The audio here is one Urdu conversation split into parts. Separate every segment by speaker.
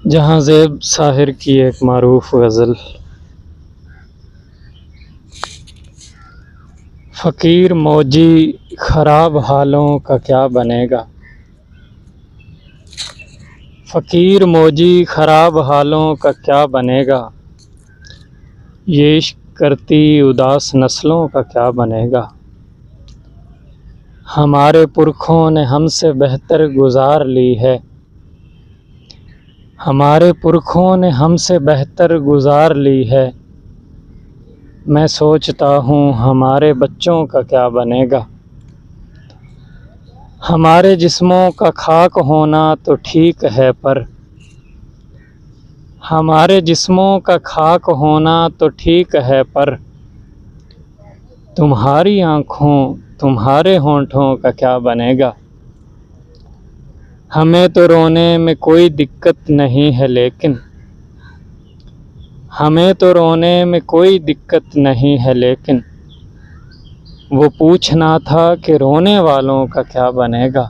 Speaker 1: جہاں زیب ساحر کی ایک معروف غزل: فقیر موجی خراب حالوں کا کیا بنے گا، فقیر موجی خراب حالوں کا کیا بنے گا، یہ عشق کرتی اداس نسلوں کا کیا بنے گا۔ ہمارے پرکھوں نے ہم سے بہتر گزار لی ہے، ہمارے پرکھوں نے ہم سے بہتر گزار لی ہے، میں سوچتا ہوں ہمارے بچوں کا کیا بنے گا۔ ہمارے جسموں کا خاک ہونا تو ٹھیک ہے پر ہمارے جسموں کا خاک ہونا تو ٹھیک ہے پر تمہاری آنکھوں تمہارے ہونٹوں کا کیا بنے گا۔ ہمیں تو رونے میں کوئی دقت نہیں ہے لیکن ہمیں تو رونے میں کوئی دقت نہیں ہے لیکن وہ پوچھنا تھا کہ رونے والوں کا کیا بنے گا۔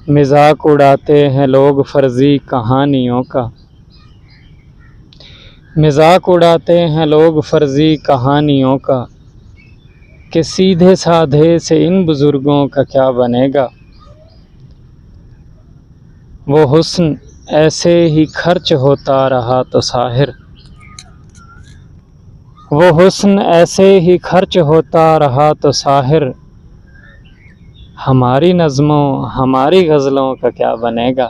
Speaker 1: مذاق اڑاتے ہیں لوگ فرضی کہانیوں کا، مذاق اڑاتے ہیں لوگ فرضی کہانیوں کا، کہ سیدھے سادھے سے ان بزرگوں کا کیا بنے گا۔ وہ حسن ایسے ہی خرچ ہوتا رہا تو ساحر، وہ حسن ایسے ہی خرچ ہوتا رہا تو ساحر ہماری نظموں ہماری غزلوں کا کیا بنے گا۔